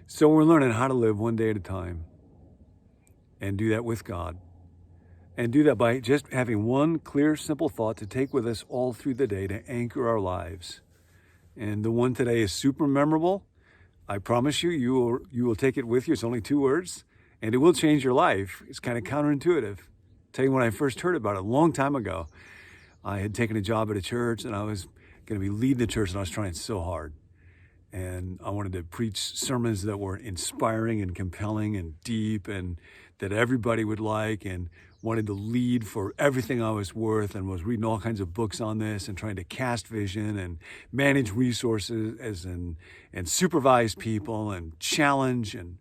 So we're learning how to live one day at a time and do that with God. And do that by just having one clear, simple thought to take with us all through the day to anchor our lives. And the one today is super memorable. I promise you, you will take it with you. It's only 2 words, and it will change your life. It's kind of counterintuitive. I'll tell you, when I first heard about it a long time ago, I had taken a job at a church, and I was going to be leading the church, and I was trying so hard. And I wanted to preach sermons that were inspiring and compelling and deep and that everybody would like, and wanted to lead for everything I was worth, and was reading all kinds of books on this and trying to cast vision and manage resources and supervise people and challenge and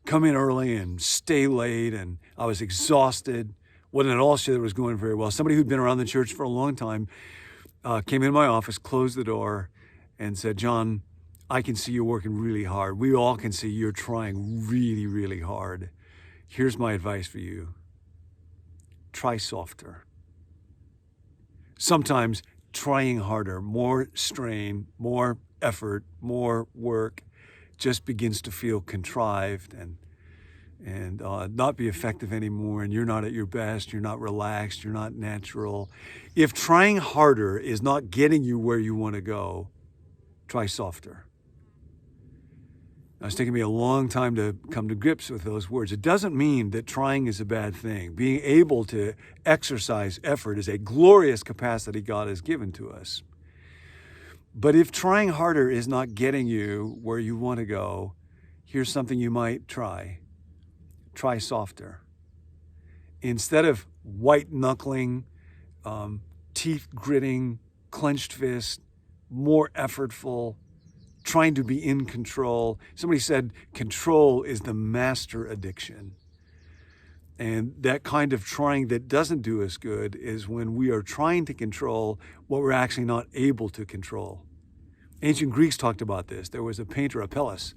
come in early and stay late. And I was exhausted. Wasn't at all sure that it was going very well. Somebody who'd been around the church for a long time came in my office, closed the door, and said, "John, I can see you're working really hard. We all can see you're trying really, really hard. Here's my advice for you. Try softer." Sometimes trying harder, more strain, more effort, more work just begins to feel contrived and not be effective anymore, and you're not at your best, you're not relaxed, you're not natural. If trying harder is not getting you where you want to go, try softer. Now, it's taken me a long time to come to grips with those words. It doesn't mean that trying is a bad thing. Being able to exercise effort is a glorious capacity God has given to us. But if trying harder is not getting you where you want to go, here's something you might try. Try softer. Instead of white-knuckling, teeth gritting, clenched fist, more effortful, trying to be in control. Somebody said control is the master addiction. And that kind of trying that doesn't do us good is when we are trying to control what we're actually not able to control. Ancient Greeks talked about this. There was a painter, Apelles,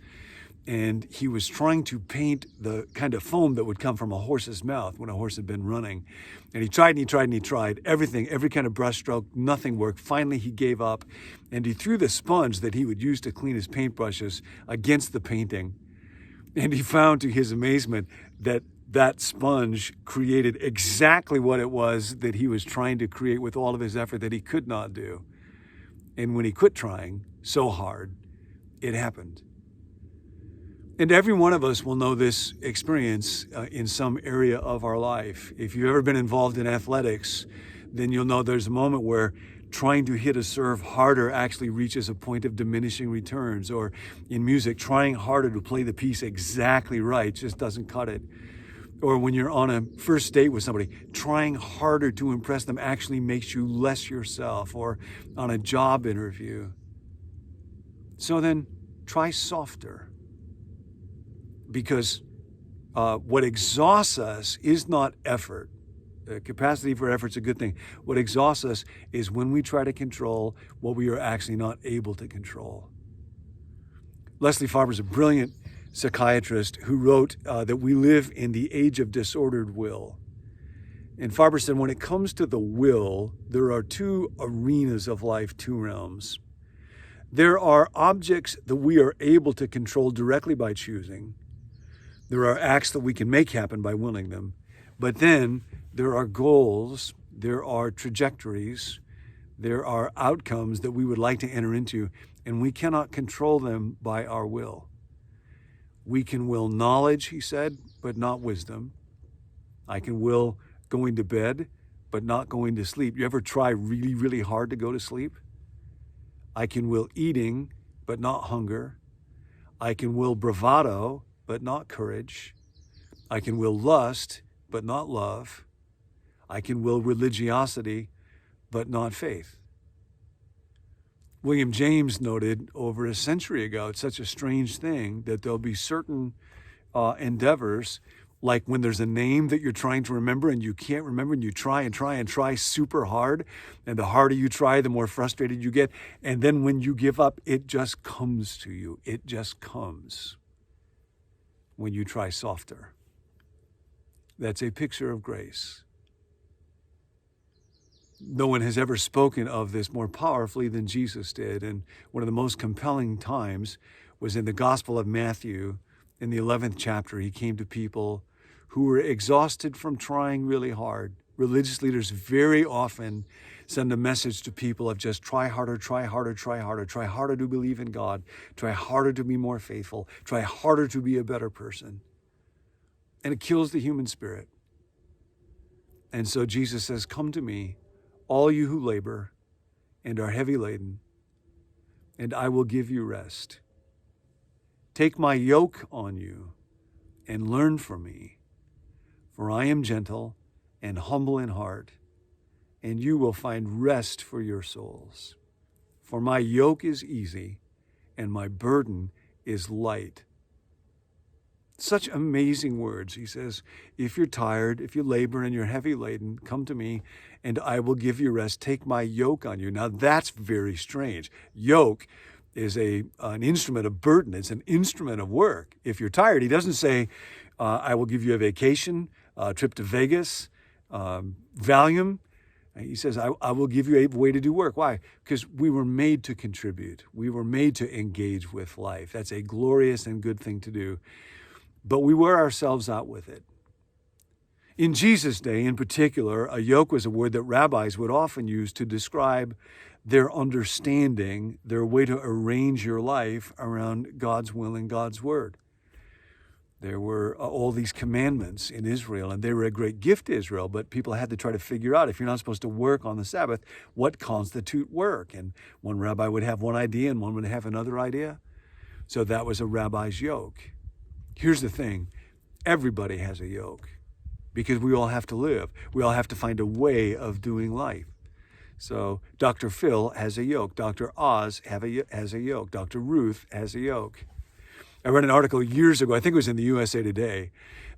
and he was trying to paint the kind of foam that would come from a horse's mouth when a horse had been running. And he tried and he tried and he tried everything, every kind of brushstroke, nothing worked. Finally, he gave up, and he threw the sponge that he would use to clean his paintbrushes against the painting. And he found, to his amazement, that that sponge created exactly what it was that he was trying to create with all of his effort that he could not do. And when he quit trying so hard, it happened. And every one of us will know this experience in some area of our life. If you've ever been involved in athletics, then you'll know there's a moment where trying to hit a serve harder actually reaches a point of diminishing returns. Or in music, trying harder to play the piece exactly right just doesn't cut it. Or when you're on a first date with somebody, trying harder to impress them actually makes you less yourself. Or on a job interview. So then try softer. Because what exhausts us is not effort. The capacity for effort is a good thing. What exhausts us is when we try to control what we are actually not able to control. Leslie Farber is a brilliant psychiatrist who wrote that we live in the age of disordered will. And Farber said, when it comes to the will, there are 2 arenas of life, 2 realms. There are objects that we are able to control directly by choosing. There are acts that we can make happen by willing them. But then there are goals, there are trajectories, there are outcomes that we would like to enter into, and we cannot control them by our will. We can will knowledge, he said, but not wisdom. I can will going to bed, but not going to sleep. You ever try really, really hard to go to sleep? I can will eating, but not hunger. I can will bravado, but not courage. I can will lust, but not love. I can will religiosity, but not faith. William James noted over a century ago, it's such a strange thing that there'll be certain endeavors, like when there's a name that you're trying to remember and you can't remember, and you try and try and try super hard, and the harder you try, the more frustrated you get. And then when you give up, it just comes to you. It just comes when you try softer. That's a picture of grace. No one has ever spoken of this more powerfully than Jesus did. And one of the most compelling times was in the Gospel of Matthew. In the 11th chapter, he came to people who were exhausted from trying really hard. Religious leaders very often send a message to people of just try harder, try harder, try harder, try harder to believe in God, try harder to be more faithful, try harder to be a better person. And it kills the human spirit. And so Jesus says, come to me, all you who labor and are heavy laden, and I will give you rest. Take my yoke on you and learn from me, for I am gentle and humble in heart, and you will find rest for your souls. For my yoke is easy and my burden is light. Such amazing words. He says, if you're tired, if you labor and you're heavy laden, come to me and I will give you rest. Take my yoke on you. Now that's very strange. Yoke is an instrument of burden. It's an instrument of work. If you're tired, he doesn't say, I will give you a vacation, a trip to Vegas, Valium. He says, I will give you a way to do work. Why? Because we were made to contribute. We were made to engage with life. That's a glorious and good thing to do. But we wear ourselves out with it. In Jesus' day, in particular, a yoke was a word that rabbis would often use to describe their understanding, their way to arrange your life around God's will and God's word. There were all these commandments in Israel, and they were a great gift to Israel, but people had to try to figure out, if you're not supposed to work on the Sabbath, what constitute work? And one rabbi would have one idea and one would have another idea. So that was a rabbi's yoke. Here's the thing, everybody has a yoke because we all have to live. We all have to find a way of doing life. So Dr. Phil has a yoke. Dr. Oz has a yoke. Dr. Ruth has a yoke. I read an article years ago, I think it was in the USA Today,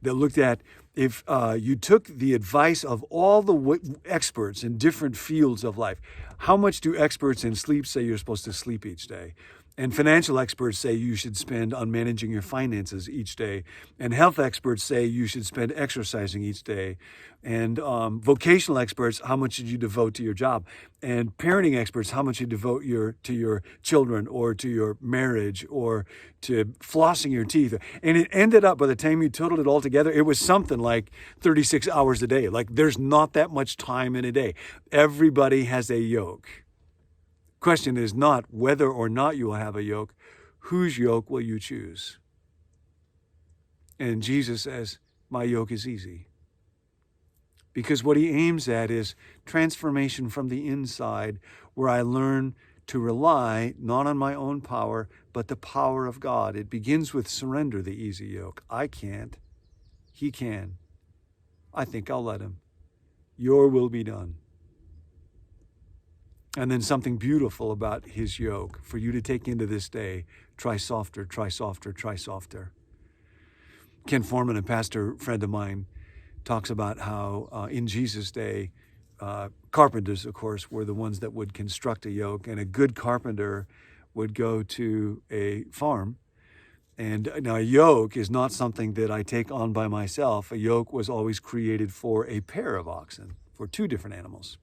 that looked at if you took the advice of all the experts in different fields of life, how much do experts in sleep say you're supposed to sleep each day? And financial experts say you should spend on managing your finances each day. And health experts say you should spend exercising each day. And vocational experts, how much should you devote to your job? And parenting experts, how much you devote to your children or to your marriage or to flossing your teeth. And it ended up, by the time you totaled it all together, it was something like 36 hours a day. Like there's not that much time in a day. Everybody has a yoke. Question is not whether or not you will have a yoke, whose yoke will you choose? And Jesus says, my yoke is easy. Because what he aims at is transformation from the inside, where I learn to rely not on my own power, but the power of God. It begins with surrender, the easy yoke. I can't. He can. I think I'll let him. Your will be done. And then something beautiful about his yoke for you to take into this day. Try softer, try softer, try softer. Ken Foreman, a pastor friend of mine, talks about how in Jesus' day, carpenters, of course, were the ones that would construct a yoke. And a good carpenter would go to a farm. And now a yoke is not something that I take on by myself. A yoke was always created for a pair of oxen, for two different animals.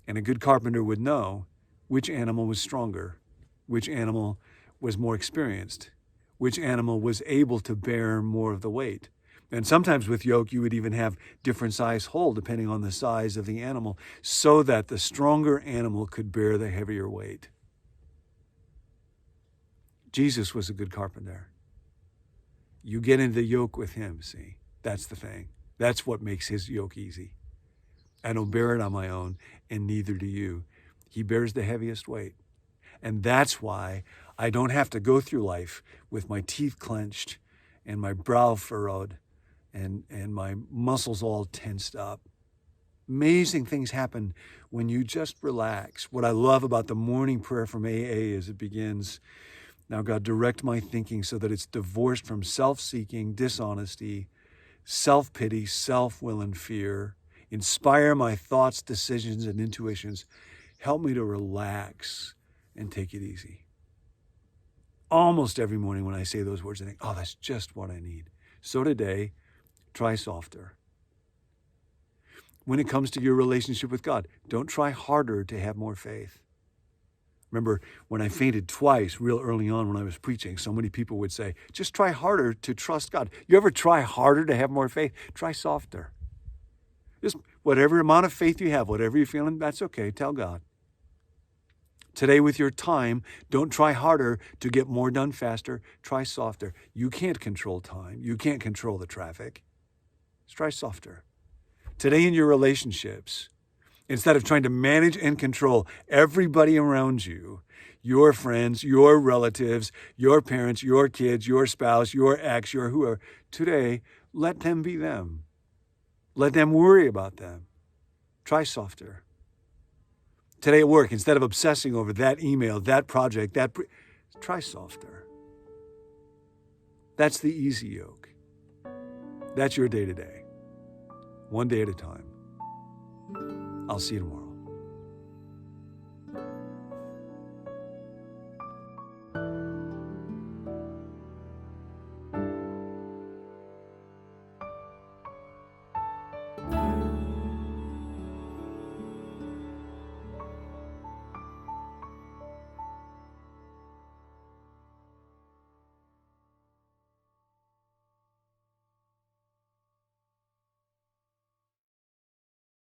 And a good carpenter would know which animal was stronger, which animal was more experienced, which animal was able to bear more of the weight. And sometimes with yoke, you would even have different size hole depending on the size of the animal, so that the stronger animal could bear the heavier weight. Jesus was a good carpenter. You get into the yoke with him, see? That's the thing. That's what makes his yoke easy. I don't bear it on my own, and neither do you. He bears the heaviest weight. And that's why I don't have to go through life with my teeth clenched and my brow furrowed and my muscles all tensed up. Amazing things happen when you just relax. What I love about the morning prayer from AA is it begins, now God, direct my thinking so that it's divorced from self-seeking, dishonesty, self-pity, self-will, and fear. Inspire my thoughts, decisions, and intuitions. Help me to relax and take it easy. Almost every morning when I say those words, I think, oh, that's just what I need. So today, try softer. When it comes to your relationship with God, don't try harder to have more faith. Remember when I fainted twice real early on when I was preaching, so many people would say, just try harder to trust God. You ever try harder to have more faith? Try softer. Just whatever amount of faith you have, whatever you're feeling, that's okay. Tell God. Today with your time, don't try harder to get more done faster. Try softer. You can't control time. You can't control the traffic. Just try softer. Today in your relationships, instead of trying to manage and control everybody around you, your friends, your relatives, your parents, your kids, your spouse, your ex, your whoever, today, let them be them. Let them worry about them. Try softer. Today at work, instead of obsessing over that email, that project, try softer. That's the easy yoke. That's your day-to-day. One day at a time. I'll see you tomorrow.